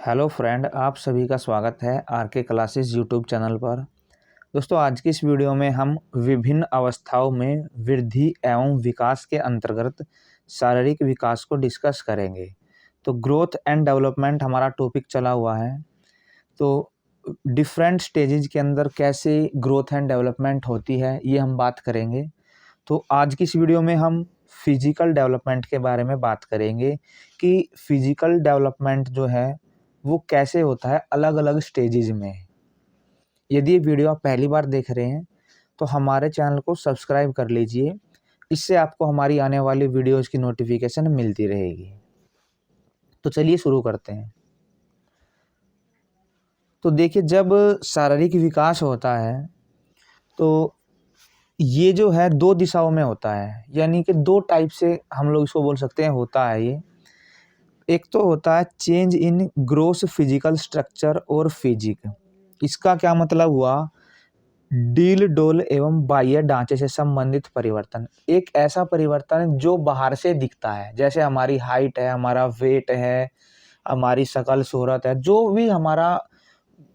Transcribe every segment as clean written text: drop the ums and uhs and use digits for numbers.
Hello friend, आप सभी का स्वागत है आर के क्लासेस यूट्यूब चैनल पर। दोस्तों, आज की इस वीडियो में हम विभिन्न अवस्थाओं में वृद्धि एवं विकास के अंतर्गत शारीरिक विकास को डिस्कस करेंगे। तो ग्रोथ एंड डेवलपमेंट हमारा टॉपिक चला हुआ है। तो डिफरेंट स्टेजेज के अंदर कैसे ग्रोथ एंड डेवलपमेंट होती है, ये हम बात करेंगे। तो आज की इस वीडियो में हम फिजिकल डेवलपमेंट के बारे में बात करेंगे कि फिजिकल डेवलपमेंट जो है वो कैसे होता है अलग अलग स्टेजेज में। यदि ये वीडियो आप पहली बार देख रहे हैं तो हमारे चैनल को सब्सक्राइब कर लीजिए, इससे आपको हमारी आने वाली वीडियोज़ की नोटिफिकेशन मिलती रहेगी। तो चलिए शुरू करते हैं। तो देखिए, जब शारीरिक विकास होता है तो ये जो है दो दिशाओं में होता है, यानी कि दो टाइप से हम लोग इसको बोल सकते हैं होता है ये। एक तो होता है change in gross physical structure और फिजिक। इसका क्या मतलब हुआ? डील डोल एवं बाह्य ढांचे से संबंधित परिवर्तन। एक ऐसा परिवर्तन जो बाहर से दिखता है, जैसे हमारी हाइट है, हमारा वेट है, हमारी शकल सूरत है, जो भी हमारा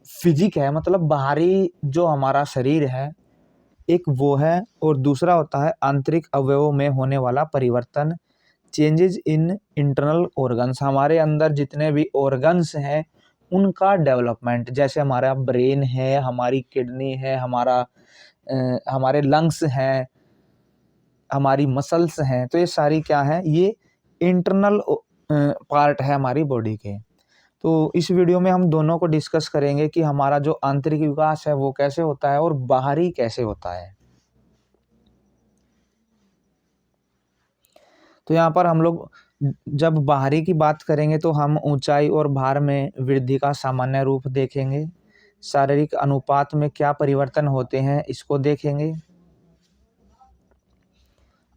फिजिक है, मतलब बाहरी जो हमारा शरीर है, एक वो है। और दूसरा होता है आंतरिक अवयवों में होने वाला परिवर्तन, चेंजेस इन इंटरनल ऑर्गन्स। हमारे अंदर जितने भी ऑर्गन्स हैं उनका डेवलपमेंट, जैसे हमारा ब्रेन है, हमारी किडनी है, हमारे लंग्स हैं, हमारी मसल्स हैं। तो ये सारी क्या है, ये इंटरनल पार्ट है हमारी बॉडी के। तो इस वीडियो में हम दोनों को डिस्कस करेंगे कि हमारा जो आंतरिक विकास है वो कैसे होता है और बाहरी कैसे होता है। तो यहाँ पर हम लोग जब बाहरी की बात करेंगे तो हम ऊंचाई और भार में वृद्धि का सामान्य रूप देखेंगे। शारीरिक अनुपात में क्या परिवर्तन होते हैं इसको देखेंगे।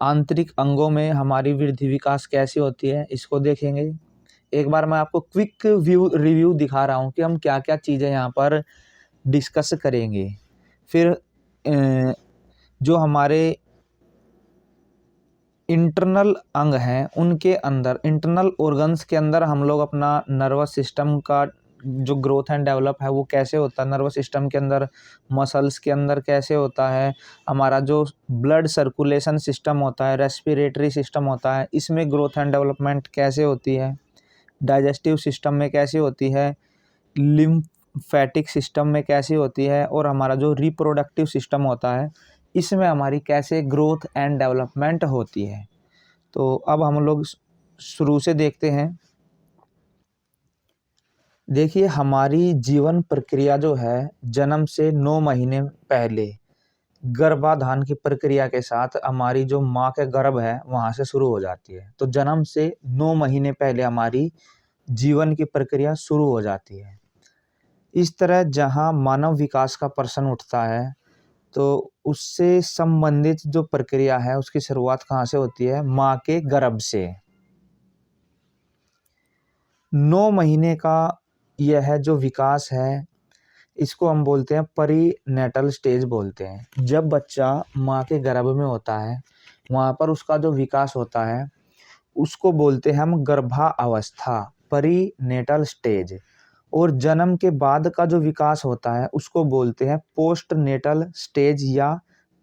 आंतरिक अंगों में हमारी वृद्धि विकास कैसी होती है इसको देखेंगे। एक बार मैं आपको क्विक रिव्यू दिखा रहा हूँ कि हम क्या क्या चीज़ें यहाँ पर डिस्कस करेंगे। फिर जो हमारे इंटरनल अंग हैं उनके अंदर, इंटरनल ऑर्गन्स के अंदर हम लोग अपना नर्वस सिस्टम का जो ग्रोथ एंड डेवलप है वो कैसे होता है, नर्वस सिस्टम के अंदर, मसल्स के अंदर कैसे होता है, हमारा जो ब्लड सर्कुलेशन सिस्टम होता है, रेस्पिरेटरी सिस्टम होता है, इसमें ग्रोथ एंड डेवलपमेंट कैसे होती है, डाइजेस्टिव सिस्टम में कैसे होती है, लिम्फेटिक सिस्टम में कैसे होती है, और हमारा जो रिप्रोडक्टिव सिस्टम होता है इसमें हमारी कैसे ग्रोथ एंड डेवलपमेंट होती है। तो अब हम लोग शुरू से देखते हैं। देखिए, हमारी जीवन प्रक्रिया जो है जन्म से 9 महीने पहले गर्भाधान की प्रक्रिया के साथ हमारी जो माँ के गर्भ है वहाँ से शुरू हो जाती है। तो जन्म से 9 महीने पहले हमारी जीवन की प्रक्रिया शुरू हो जाती है। इस तरह जहाँ मानव विकास का प्रश्न उठता है तो उससे संबंधित जो प्रक्रिया है उसकी शुरुआत कहाँ से होती है? माँ के गर्भ से। 9 महीने का यह जो विकास है इसको हम बोलते हैं परीनेटल स्टेज बोलते हैं। जब बच्चा माँ के गर्भ में होता है वहाँ पर उसका जो विकास होता है उसको बोलते हैं हम गर्भावस्था, परीनेटल स्टेज। और जन्म के बाद का जो विकास होता है उसको बोलते हैं पोस्ट नेटल स्टेज या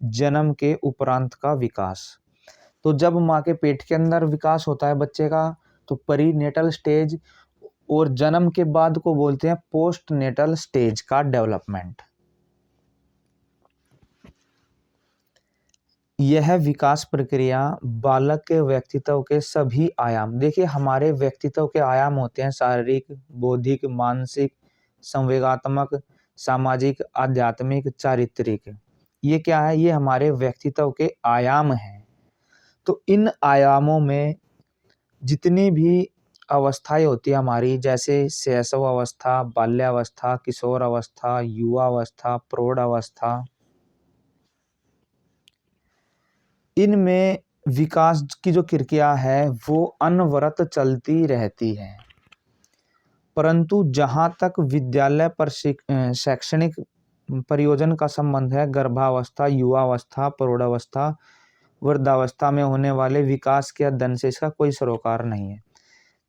जन्म के उपरांत का विकास। तो जब माँ के पेट के अंदर विकास होता है बच्चे का तो परीनेटल स्टेज, और जन्म के बाद को बोलते हैं पोस्ट नेटल स्टेज का डेवलपमेंट। यह विकास प्रक्रिया बालक के व्यक्तित्व के सभी आयाम, देखिए हमारे व्यक्तित्व के आयाम होते हैं शारीरिक, बौद्धिक, मानसिक, संवेगात्मक, सामाजिक, आध्यात्मिक, चारित्रिक। ये क्या है? ये हमारे व्यक्तित्व के आयाम हैं। तो इन आयामों में जितनी भी अवस्थाएं होती है हमारी, जैसे शैशव अवस्था, बाल्यावस्था, किशोर अवस्था, युवा अवस्था, प्रौढ़ अवस्था, इनमें विकास की जो प्रक्रिया है वो अनवरत चलती रहती है। परंतु जहाँ तक विद्यालय पर शैक्षणिक प्रयोजन का संबंध है, गर्भावस्था, युवावस्था, प्रौढ़ावस्था, वृद्धावस्था में होने वाले विकास के अध्ययन से इसका कोई सरोकार नहीं है।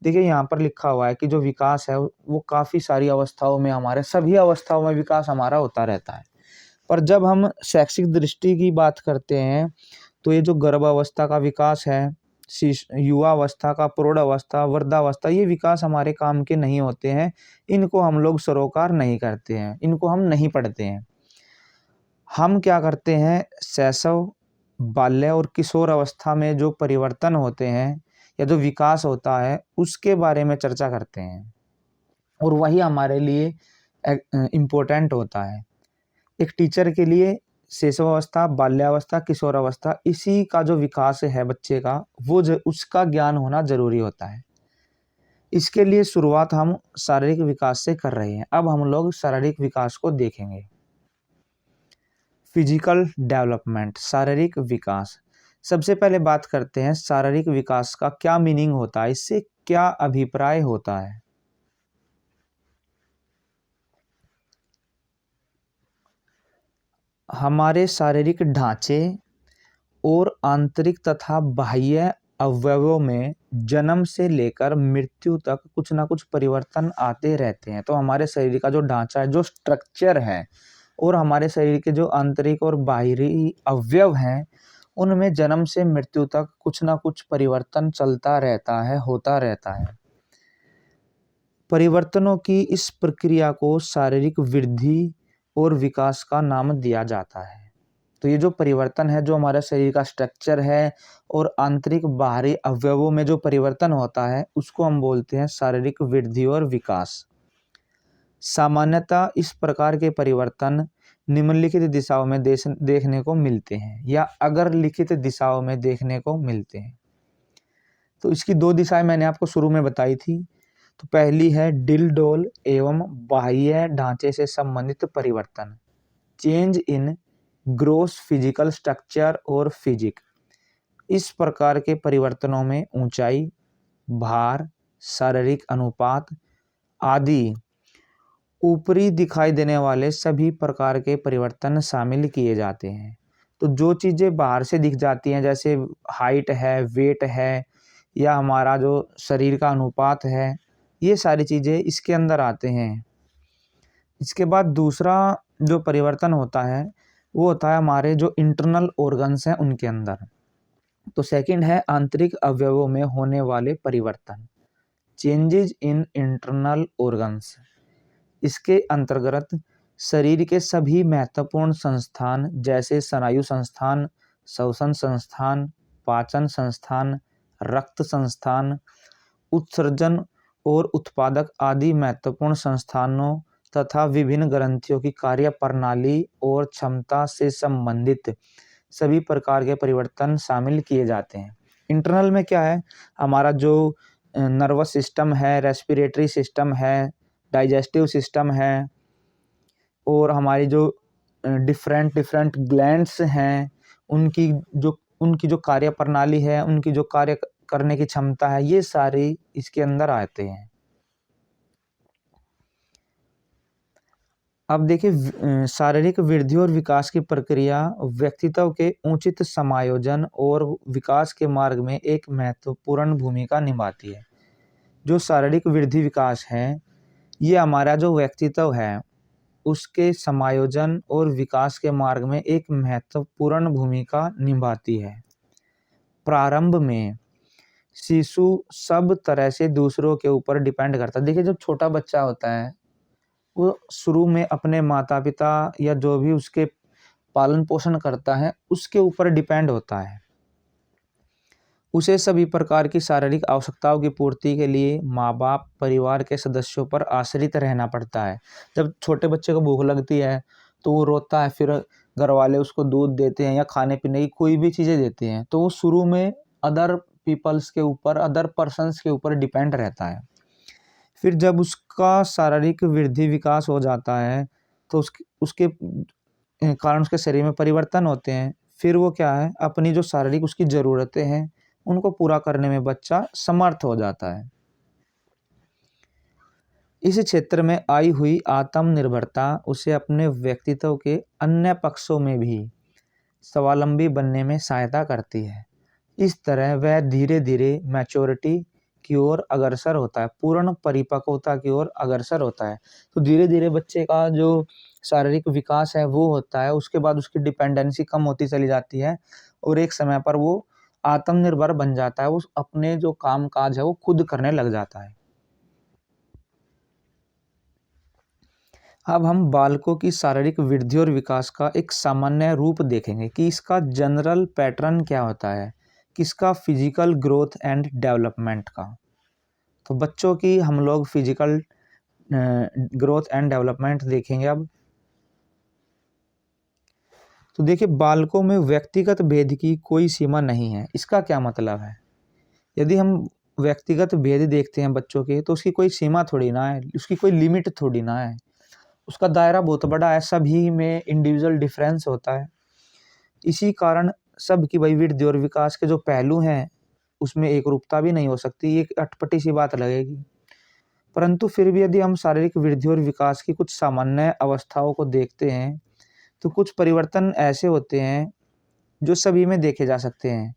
देखिए यहाँ पर लिखा हुआ है कि जो विकास है वो काफ़ी सारी अवस्थाओं में, हमारे सभी अवस्थाओं में विकास हमारा होता रहता है। पर जब हम शैक्षिक दृष्टि की बात करते हैं तो ये जो गर्भावस्था का विकास है, युवावस्था का, प्रौढ़ावस्था, वृद्धावस्था, ये विकास हमारे काम के नहीं होते हैं। इनको हम लोग सरोकार नहीं करते हैं, इनको हम नहीं पढ़ते हैं। हम क्या करते हैं, शैशव, बाल्य और किशोर अवस्था में जो परिवर्तन होते हैं या जो विकास होता है उसके बारे में चर्चा करते हैं, और वही हमारे लिए इम्पोर्टेंट होता है। एक टीचर के लिए शैशवावस्था, बाल्यावस्था, किशोरावस्था, इसी का जो विकास है बच्चे का, वो उसका ज्ञान होना जरूरी होता है। इसके लिए शुरुआत हम शारीरिक विकास से कर रहे हैं। अब हम लोग शारीरिक विकास को देखेंगे। फिजिकल डेवलपमेंट, शारीरिक विकास। सबसे पहले बात करते हैं शारीरिक विकास का क्या मीनिंग होता है, इससे क्या अभिप्राय होता है। हमारे शारीरिक ढांचे और आंतरिक तथा बाह्य अवयवों में जन्म से लेकर मृत्यु तक कुछ ना कुछ परिवर्तन आते रहते हैं। तो हमारे शरीर का जो ढांचा है, जो स्ट्रक्चर है, और हमारे शरीर के जो आंतरिक और बाहरी अवयव हैं, उनमें जन्म से मृत्यु तक कुछ ना कुछ परिवर्तन चलता रहता है, होता रहता है। परिवर्तनों की इस प्रक्रिया को शारीरिक वृद्धि और विकास का नाम दिया जाता है। तो ये जो परिवर्तन है, जो हमारा शरीर का स्ट्रक्चर है और आंतरिक बाहरी अवयवों में जो परिवर्तन होता है, उसको हम बोलते हैं शारीरिक वृद्धि और विकास। सामान्यतः इस प्रकार के परिवर्तन निम्नलिखित दिशाओं में देखने को मिलते हैं, या अगर लिखित दिशाओं में देखने को मिलते हैं। तो इसकी दो दिशाएं मैंने आपको शुरू में बताई थी। तो पहली है डिलडोल एवं बाह्य ढांचे से संबंधित परिवर्तन, change in gross physical structure और फिजिक। इस प्रकार के परिवर्तनों में ऊंचाई, भार, शारीरिक अनुपात आदि ऊपरी दिखाई देने वाले सभी प्रकार के परिवर्तन शामिल किए जाते हैं। तो जो चीज़ें बाहर से दिख जाती हैं, जैसे हाइट है, वेट है, या हमारा जो शरीर का अनुपात है, ये सारी चीज़ें इसके अंदर आते हैं। इसके बाद दूसरा जो परिवर्तन होता है वो होता है हमारे जो इंटरनल ऑर्गन्स हैं उनके अंदर। तो सेकंड है आंतरिक अवयवों में होने वाले परिवर्तन, चेंजेज इन इंटरनल ऑर्गन्स। इसके अंतर्गत शरीर के सभी महत्वपूर्ण संस्थान जैसे स्नायु संस्थान, श्वसन संस्थान, पाचन संस्थान, रक्त संस्थान, उत्सर्जन और उत्पादक आदि महत्वपूर्ण संस्थानों तथा विभिन्न ग्रंथियों की कार्य प्रणाली और क्षमता से संबंधित सभी प्रकार के परिवर्तन शामिल किए जाते हैं। इंटरनल में क्या है, हमारा जो नर्वस सिस्टम है, रेस्पिरेटरी सिस्टम है, डाइजेस्टिव सिस्टम है, और हमारी जो डिफरेंट डिफरेंट ग्लैंड्स हैं, उनकी जो कार्य प्रणाली है, उनकी जो कार्य करने की क्षमता है, ये सारी इसके अंदर आते हैं। अब देखिए, शारीरिक वृद्धि और विकास की प्रक्रिया व्यक्तित्व के उचित समायोजन और विकास के मार्ग में एक महत्वपूर्ण भूमिका निभाती है। जो शारीरिक वृद्धि विकास है, ये हमारा जो व्यक्तित्व है उसके समायोजन और विकास के मार्ग में एक महत्वपूर्ण भूमिका निभाती है। प्रारंभ में शिशु सब तरह से दूसरों के ऊपर डिपेंड करता है। देखिए, जब छोटा बच्चा होता है वो शुरू में अपने माता पिता या जो भी उसके पालन पोषण करता है उसके ऊपर डिपेंड होता है। उसे सभी प्रकार की शारीरिक आवश्यकताओं की पूर्ति के लिए माँ बाप, परिवार के सदस्यों पर आश्रित रहना पड़ता है। जब छोटे बच्चे को भूख लगती है तो वो रोता है, फिर घर वाले उसको दूध देते हैं या खाने पीने की कोई भी चीज़ें देते हैं, तो वो शुरू में अदर पीपल्स के ऊपर, अदर पर्सन्स के ऊपर डिपेंड रहता है। फिर जब उसका शारीरिक वृद्धि विकास हो जाता है तो उसके कारण उसके शरीर में परिवर्तन होते हैं। फिर वो क्या है, अपनी जो शारीरिक उसकी ज़रूरतें हैं उनको पूरा करने में बच्चा समर्थ हो जाता है। इस क्षेत्र में आई हुई आत्मनिर्भरता उसे अपने व्यक्तित्व के अन्य पक्षों में भी स्वावलंबी बनने में सहायता करती है। इस तरह वह धीरे धीरे मैच्योरिटी की ओर अग्रसर होता है, पूर्ण परिपक्वता की ओर अग्रसर होता है। तो धीरे धीरे बच्चे का जो शारीरिक विकास है वो होता है, उसके बाद उसकी डिपेंडेंसी कम होती चली जाती है और एक समय पर वो आत्मनिर्भर बन जाता है, वो अपने जो काम काज है वो खुद करने लग जाता है। अब हम बालकों की शारीरिक वृद्धि और विकास का एक सामान्य रूप देखेंगे कि इसका जनरल पैटर्न क्या होता है, किसका फिजिकल ग्रोथ एंड डेवलपमेंट का। तो बच्चों की हम लोग फिजिकल ग्रोथ एंड डेवलपमेंट देखेंगे अब। तो देखिए, बालकों में व्यक्तिगत भेद की कोई सीमा नहीं है। इसका क्या मतलब है? यदि हम व्यक्तिगत भेद देखते हैं बच्चों के, तो उसकी कोई सीमा थोड़ी ना है, उसकी कोई लिमिट थोड़ी ना है, उसका दायरा बहुत बड़ा है, सभी में इंडिविजुअल डिफरेंस होता है। इसी कारण सबकी भाई वृद्धि और विकास के जो पहलू हैं उसमें एक रूपता भी नहीं हो सकती, एक अटपटी सी बात लगेगी। परंतु फिर भी यदि हम शारीरिक वृद्धि और विकास की कुछ सामान्य अवस्थाओं को देखते हैं, तो कुछ परिवर्तन ऐसे होते हैं जो सभी में देखे जा सकते हैं,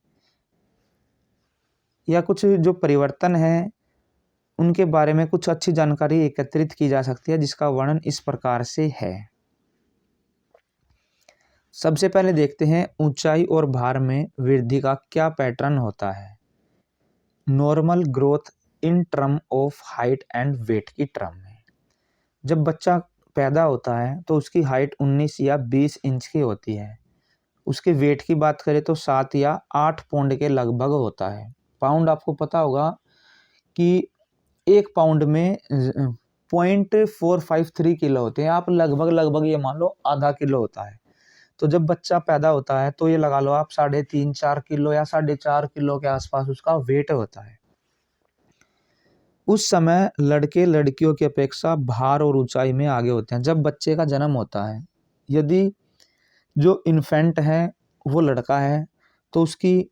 या कुछ जो परिवर्तन हैं उनके बारे में कुछ अच्छी जानकारी एकत्रित की जा सकती है, जिसका वर्णन इस प्रकार से है। सबसे पहले देखते हैं ऊंचाई और भार में वृद्धि का क्या पैटर्न होता है। Normal growth in term of height and weight की टर्म में, जब बच्चा पैदा होता है तो उसकी हाइट 19 या 20 इंच की होती है। उसके वेट की बात करें तो 7 या 8 पाउंड के लगभग होता है। पाउंड आपको पता होगा कि 1 पाउंड में 0.453 किलो होते हैं। आप लगभग लगभग ये मान लो आधा किलो होता है। तो जब बच्चा पैदा होता है तो ये लगा लो आप 3.5-4 किलो या 4.5 किलो के आसपास उसका वेट होता है। उस समय लड़के लड़कियों की अपेक्षा भार और ऊंचाई में आगे होते हैं। जब बच्चे का जन्म होता है, यदि जो इन्फेंट है वो लड़का है तो उसकी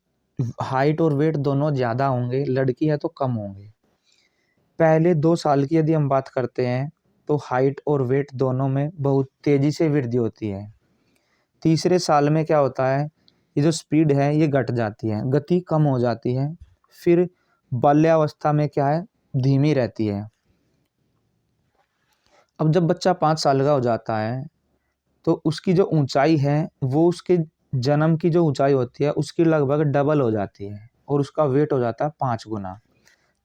हाइट और वेट दोनों ज़्यादा होंगे, लड़की है तो कम होंगे। पहले 2 साल की यदि हम बात करते हैं तो हाइट और वेट दोनों में बहुत तेज़ी से वृद्धि होती है। तीसरे साल में क्या होता है, ये जो स्पीड है ये घट जाती है, गति कम हो जाती है। फिर बाल्यावस्था में क्या है, धीमी रहती है। अब जब बच्चा 5 साल का हो जाता है तो उसकी जो ऊंचाई है वो उसके जन्म की जो ऊंचाई होती है उसकी लगभग डबल हो जाती है और उसका वेट हो जाता है 5 गुना।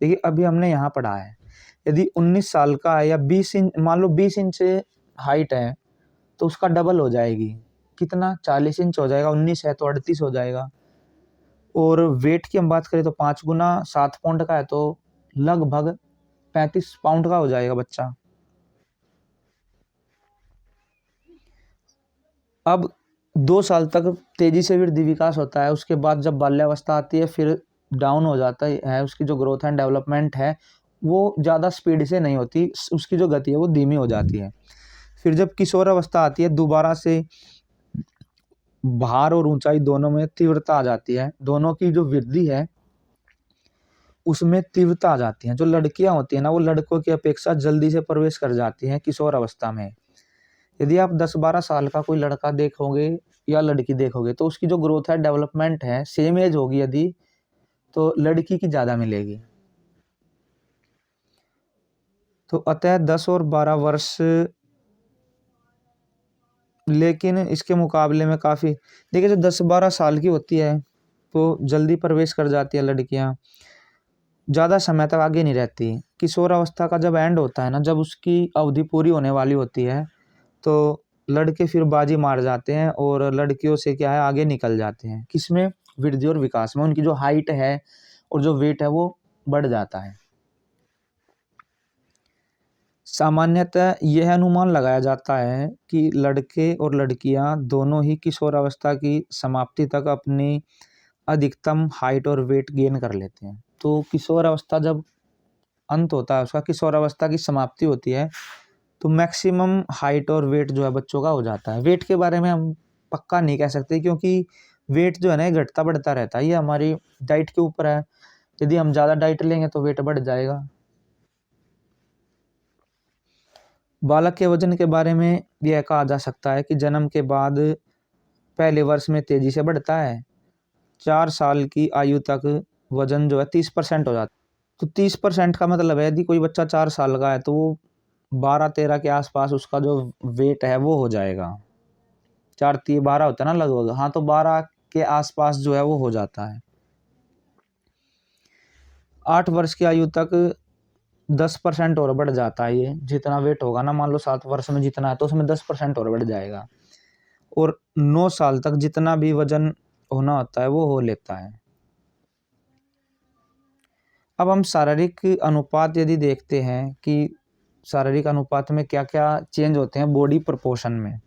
देखिए, अभी हमने यहाँ पढ़ा है यदि 19 साल का है या 20 इंच, मान लो 20 इंच हाइट है तो उसका डबल हो जाएगी, कितना 40 इंच हो जाएगा, 19 है तो 38 हो जाएगा। और वेट की हम बात करें तो 5 गुना 7 पाउंड का है तो लगभग 35 पाउंड का हो जाएगा बच्चा। अब 2 साल तक तेजी से वृद्धि विकास होता है, उसके बाद जब बाल्यावस्था आती है फिर डाउन हो जाता है, उसकी जो ग्रोथ एंड डेवलपमेंट है वो ज़्यादा स्पीड से नहीं होती, उसकी जो गति है वो धीमी हो जाती है। फिर जब किशोर अवस्था आती है दोबारा से भार और ऊंचाई दोनों में तीव्रता आ जाती है, दोनों की जो वृद्धि है उसमें तीव्रता आ जाती है। जो लड़कियां होती हैं ना वो लड़कों की अपेक्षा जल्दी से प्रवेश कर जाती हैं किशोर अवस्था में। यदि आप 10-12 साल का कोई लड़का देखोगे या लड़की देखोगे तो उसकी जो ग्रोथ है डेवलपमेंट है सेम एज होगी यदि, तो लड़की की ज़्यादा मिलेगी। तो अतः 10 और 12 वर्ष लेकिन इसके मुकाबले में काफ़ी, देखिए जो 10-12 साल की होती है तो जल्दी प्रवेश कर जाती है लड़कियां, ज़्यादा समय तक आगे नहीं रहती। किशोर अवस्था का जब एंड होता है ना, जब उसकी अवधि पूरी होने वाली होती है तो लड़के फिर बाजी मार जाते हैं और लड़कियों से क्या है आगे निकल जाते हैं, किसमें, वृद्धि और विकास में। उनकी जो हाइट है और जो वेट है वो बढ़ जाता है। सामान्यतः यह अनुमान लगाया जाता है कि लड़के और लड़कियां दोनों ही किशोर अवस्था की समाप्ति तक अपनी अधिकतम हाइट और वेट गेन कर लेते हैं। तो किशोर अवस्था जब अंत होता है उसका, किशोर अवस्था की समाप्ति होती है, तो मैक्सिमम हाइट और वेट जो है बच्चों का हो जाता है। वेट के बारे में हम पक्का नहीं कह सकते क्योंकि वेट जो है ना ये घटता बढ़ता रहता है, ये हमारी डाइट के ऊपर है। यदि हम ज़्यादा डाइट लेंगे तो वेट बढ़ जाएगा। बालक के वजन के बारे में यह कहा जा सकता है कि जन्म के बाद पहले वर्ष में तेजी से बढ़ता है। 4 साल की आयु तक वजन जो है 30% हो जाता है। तो 30% का मतलब है यदि कोई बच्चा 4 साल का है तो वो 12-13 के आसपास उसका जो वेट है वो हो जाएगा। 4 × 3 = 12 होता है ना लगभग, हाँ तो 12 के आसपास जो है वो हो जाता है। 8 वर्ष की आयु तक 10% और बढ़ जाता है ये, जितना वेट होगा ना, मान लो 7 वर्ष में जितना है तो उसमें 10% और बढ़ जाएगा। और 9 साल तक जितना भी वजन होना होता है वो हो लेता है। अब हम शारीरिक अनुपात यदि देखते हैं कि शारीरिक अनुपात में क्या क्या चेंज होते हैं बॉडी प्रोपोर्शन में।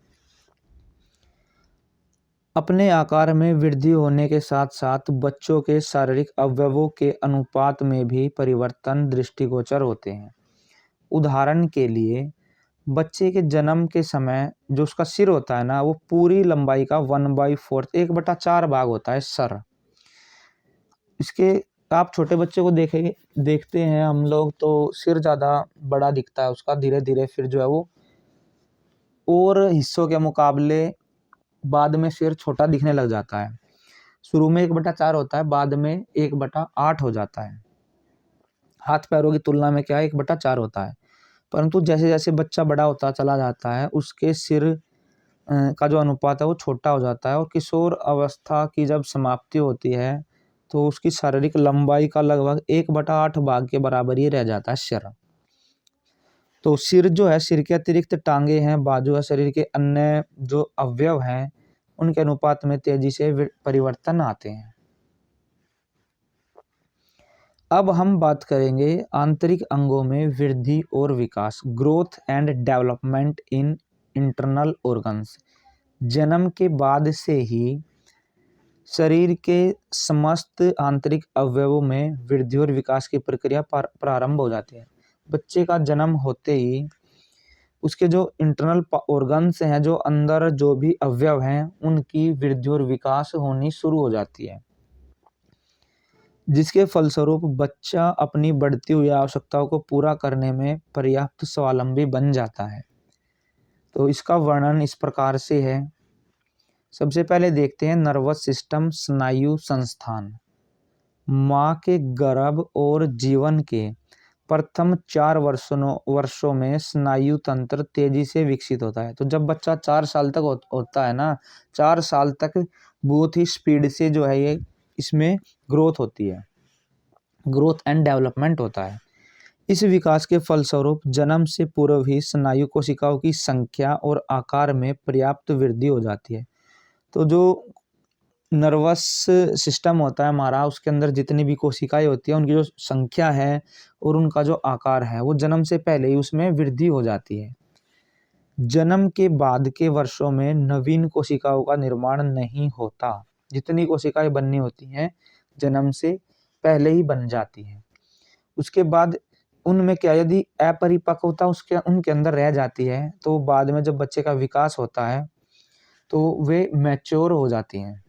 अपने आकार में वृद्धि होने के साथ साथ बच्चों के शारीरिक अवयवों के अनुपात में भी परिवर्तन दृष्टिगोचर होते हैं। उदाहरण के लिए बच्चे के जन्म के समय जो उसका सिर होता है ना, वो पूरी लंबाई का 1/4 1/4 भाग होता है सर। इसके आप छोटे बच्चे को देखेंगे, देखते हैं हम लोग तो सिर ज़्यादा बड़ा दिखता है उसका, धीरे धीरे फिर जो है वो और हिस्सों के मुकाबले बाद में सिर छोटा दिखने लग जाता है। शुरू में 1/4 होता है, बाद में 1/8 हो जाता है। हाथ पैरों की तुलना में क्या है, 1/4 होता है। परंतु जैसे जैसे बच्चा बड़ा होता चला जाता है उसके सिर का जो अनुपात है वो छोटा हो जाता है। और किशोर अवस्था की जब समाप्ति होती है तो उसकी शारीरिक लंबाई का लगभग 1/8 भाग के बराबर ही रह जाता है सिर। तो सिर जो है, सिर के अतिरिक्त टांगे हैं, बाजू है, शरीर के अन्य जो अवयव हैं उनके अनुपात में तेजी से परिवर्तन आते हैं। अब हम बात करेंगे आंतरिक अंगों में वृद्धि और विकास, growth and development in internal organs. जन्म के बाद से ही शरीर के समस्त आंतरिक अवयवों में वृद्धि और विकास की प्रक्रिया प्रारंभ हो जाती है। बच्चे का जन्म होते ही उसके जो इंटरनल ऑर्गन्स हैं, जो अंदर जो भी अवयव हैं, उनकी वृद्धि और विकास होनी शुरू हो जाती है, जिसके फलस्वरूप बच्चा अपनी बढ़ती हुई आवश्यकताओं को पूरा करने में पर्याप्त स्वावलंबी बन जाता है। तो इसका वर्णन इस प्रकार से है। सबसे पहले देखते हैं नर्वस सिस्टम, स्नायु संस्थान। माँ के गर्भ और जीवन के प्रथम 4 वर्षों में स्नायु तंत्र तेजी से विकसित होता है। तो जब बच्चा 4 साल तक होता है ना, 4 साल तक बहुत ही स्पीड से जो है ये इसमें ग्रोथ होती है, ग्रोथ एंड डेवलपमेंट होता है। इस विकास के फलस्वरूप जन्म से पूर्व ही स्नायु कोशिकाओं की संख्या और आकार में पर्याप्त वृद्धि हो जाती है। तो जो नर्वस सिस्टम होता है हमारा, उसके अंदर जितनी भी कोशिकाएं होती है उनकी जो संख्या है और उनका जो आकार है वो जन्म से पहले ही उसमें वृद्धि हो जाती है। जन्म के बाद के वर्षों में नवीन कोशिकाओं का निर्माण नहीं होता। जितनी कोशिकाएं बननी होती हैं जन्म से पहले ही बन जाती हैं। उसके बाद उनमें क्या, यदि अपरिपक्वता उसके उनके अंदर रह जाती है तो बाद में जब बच्चे का विकास होता है तो वे मैच्योर हो जाती हैं।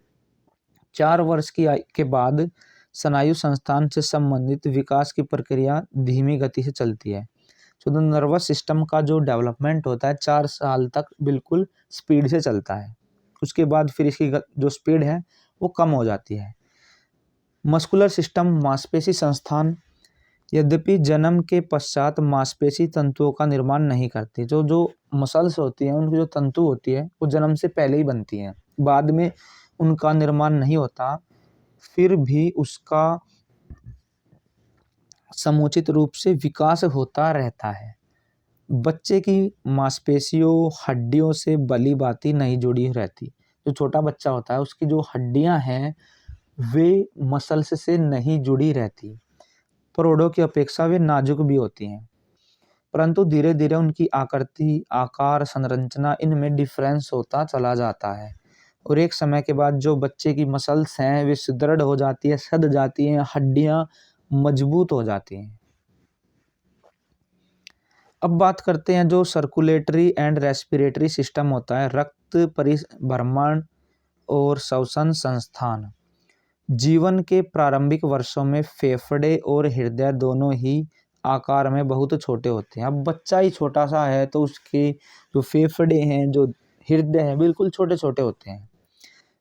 4 वर्ष की आयु के बाद स्नायु संस्थान से संबंधित विकास की प्रक्रिया धीमी गति से चलती है। तो नर्वस सिस्टम का जो डेवलपमेंट होता है 4 साल तक बिल्कुल स्पीड से चलता है। उसके बाद फिर इसकी जो स्पीड है वो कम हो जाती है। मस्कुलर सिस्टम, मांसपेशी संस्थान, यद्यपि जन्म के पश्चात मांसपेशी तंतुओं का निर्माण नहीं करती। जो मसल्स होती हैं, उनकी जो तंतु होती है वो जन्म से पहले ही बनती हैं, बाद में उनका निर्माण नहीं होता। फिर भी उसका समुचित रूप से विकास होता रहता है। बच्चे की मांसपेशियों हड्डियों से भली भांति नहीं जुड़ी रहती। जो छोटा बच्चा होता है उसकी जो हड्डियां हैं वे मसल्स से नहीं जुड़ी रहती। प्रौढ़ों की अपेक्षा वे नाजुक भी होती हैं, परंतु धीरे धीरे उनकी आकृति, आकार, संरचना इनमें डिफरेंस होता चला जाता है। और एक समय के बाद जो बच्चे की मसल्स हैं वे सुदृढ़ हो जाती है, सध जाती हैं, हड्डियां मजबूत हो जाती हैं। अब बात करते हैं जो सर्कुलेटरी एंड रेस्पिरेटरी सिस्टम होता है, रक्त परिभ्रमण और श्वसन संस्थान। जीवन के प्रारंभिक वर्षों में फेफड़े और हृदय दोनों ही आकार में बहुत छोटे होते हैं। अब बच्चा ही छोटा सा है तो उसके जो फेफड़े हैं, जो हृदय हैं, बिल्कुल छोटे छोटे होते हैं।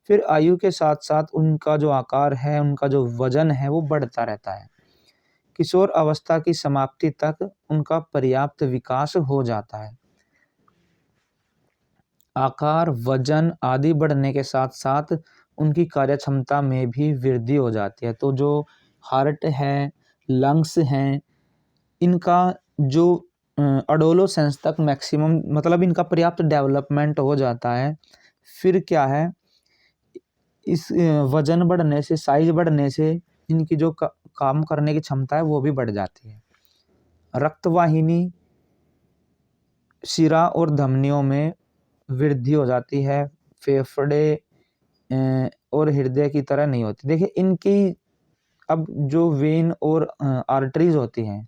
फिर आयु के साथ साथ उनका जो आकार है, उनका जो वजन है वो बढ़ता रहता है। किशोर अवस्था की समाप्ति तक उनका पर्याप्त विकास हो जाता है। आकार, वजन आदि बढ़ने के साथ साथ उनकी कार्यक्षमता में भी वृद्धि हो जाती है। तो जो हार्ट है, लंग्स हैं, इनका जो एडोलेसेंस तक मैक्सिमम मतलब इनका पर्याप्त डेवलपमेंट हो जाता है। फिर क्या है, इस वजन बढ़ने से, साइज बढ़ने से इनकी जो काम करने की क्षमता है वो भी बढ़ जाती है। रक्तवाहिनी, शिरा और धमनियों में वृद्धि हो जाती है। फेफड़े और हृदय की तरह नहीं होती। देखिए इनकी अब जो वेन और आर्टरीज होती हैं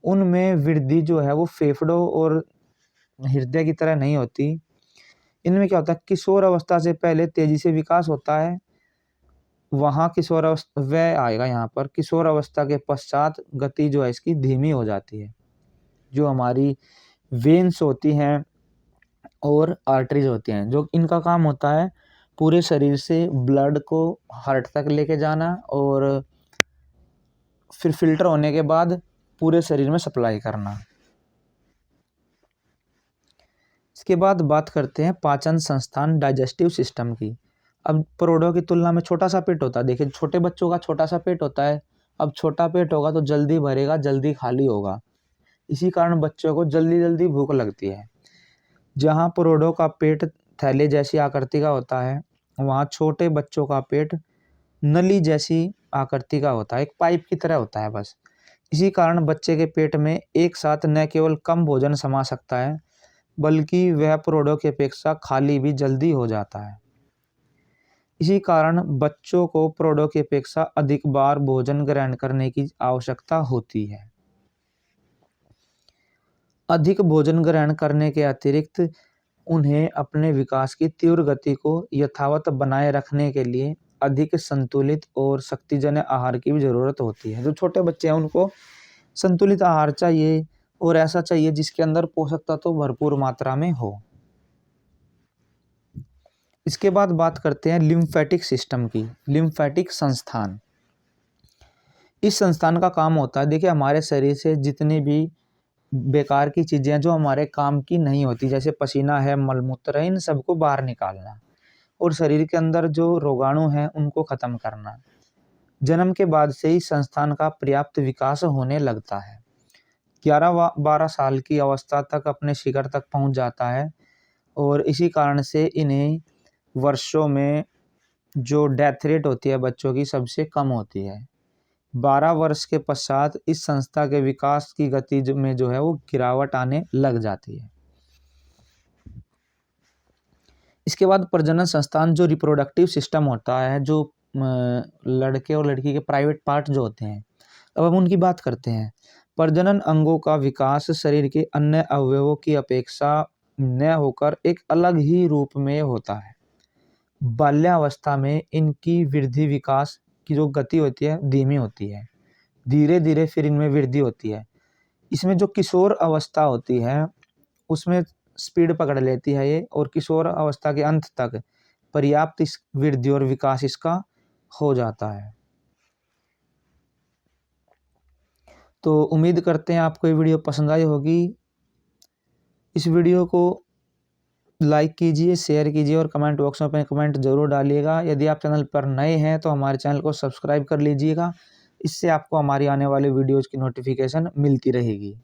उनमें वृद्धि जो है वो फेफड़ों और हृदय की तरह नहीं होती। इनमें क्या होता है, किशोर अवस्था से पहले तेजी से विकास होता है, वहाँ किशोर अवस्था वह आएगा यहाँ पर। किशोर अवस्था के पश्चात गति जो है इसकी धीमी हो जाती है। जो हमारी वेन्स होती हैं और आर्टरीज होती हैं, जो इनका काम होता है पूरे शरीर से ब्लड को हार्ट तक लेके जाना और फिर फिल्टर होने के बाद पूरे शरीर में सप्लाई करना। इसके बाद बात करते हैं पाचन संस्थान, डाइजेस्टिव सिस्टम की। अब प्रौढ़ों की तुलना में छोटा सा पेट होता है। देखिए छोटे बच्चों का छोटा सा पेट होता है। अब छोटा पेट होगा तो जल्दी भरेगा, जल्दी खाली होगा। इसी कारण बच्चों को जल्दी जल्दी भूख लगती है। जहाँ प्रौढ़ों का पेट थैले जैसी आकृति का होता है, वहाँ छोटे बच्चों का पेट नली जैसी आकृति का होता है, एक पाइप की तरह होता है बस। इसी कारण बच्चे के पेट में एक साथ न केवल कम भोजन समा सकता है बल्कि वह प्रौढ़ों की अपेक्षा खाली भी जल्दी हो जाता है। इसी कारण बच्चों को प्रौढ़ों की अपेक्षा अधिक बार भोजन ग्रहण करने की आवश्यकता होती है। अधिक भोजन ग्रहण करने के अतिरिक्त उन्हें अपने विकास की तीव्र गति को यथावत बनाए रखने के लिए अधिक संतुलित और शक्तिजनक आहार की भी जरूरत होती है। जो छोटे बच्चे हैं उनको संतुलित आहार चाहिए और ऐसा चाहिए जिसके अंदर पोषक तत्व भरपूर मात्रा में हो। इसके बाद बात करते हैं लिम्फेटिक सिस्टम की। लिम्फेटिक संस्थान, इस संस्थान का काम होता है, देखिए हमारे शरीर से जितनी भी बेकार की चीजें जो हमारे काम की नहीं होती, जैसे पसीना है, मलमूत्र है, इन सबको बाहर निकालना और शरीर के अंदर जो रोगाणु हैं उनको खत्म करना। जन्म के बाद से ही संस्थान का पर्याप्त विकास होने लगता है। 11-12 साल की अवस्था तक अपने शिखर तक पहुंच जाता है और इसी कारण से इन्हें वर्षों में जो डेथ रेट होती है बच्चों की सबसे कम होती है। 12 वर्ष के पश्चात इस संस्था के विकास की गति में जो है वो गिरावट आने लग जाती है। इसके बाद प्रजनन संस्थान, जो रिप्रोडक्टिव सिस्टम होता है, जो लड़के और लड़की के प्राइवेट पार्ट जो होते हैं, अब हम उनकी बात करते हैं। प्रजनन अंगों का विकास शरीर के अन्य अवयवों की अपेक्षा न होकर एक अलग ही रूप में होता है। बाल्यावस्था में इनकी वृद्धि विकास की जो गति होती है धीमी होती है, धीरे धीरे फिर इनमें वृद्धि होती है। इसमें जो किशोर अवस्था होती है उसमें स्पीड पकड़ लेती है ये, और किशोर अवस्था के अंत तक पर्याप्त वृद्धि और विकास इसका हो जाता है। तो उम्मीद करते हैं आपको ये वीडियो पसंद आई होगी। इस वीडियो को लाइक कीजिए, शेयर कीजिए और कमेंट बॉक्स में अपने कमेंट जरूर डालिएगा। यदि आप चैनल पर नए हैं तो हमारे चैनल को सब्सक्राइब कर लीजिएगा, इससे आपको हमारी आने वाले वीडियोज़ की नोटिफिकेशन मिलती रहेगी।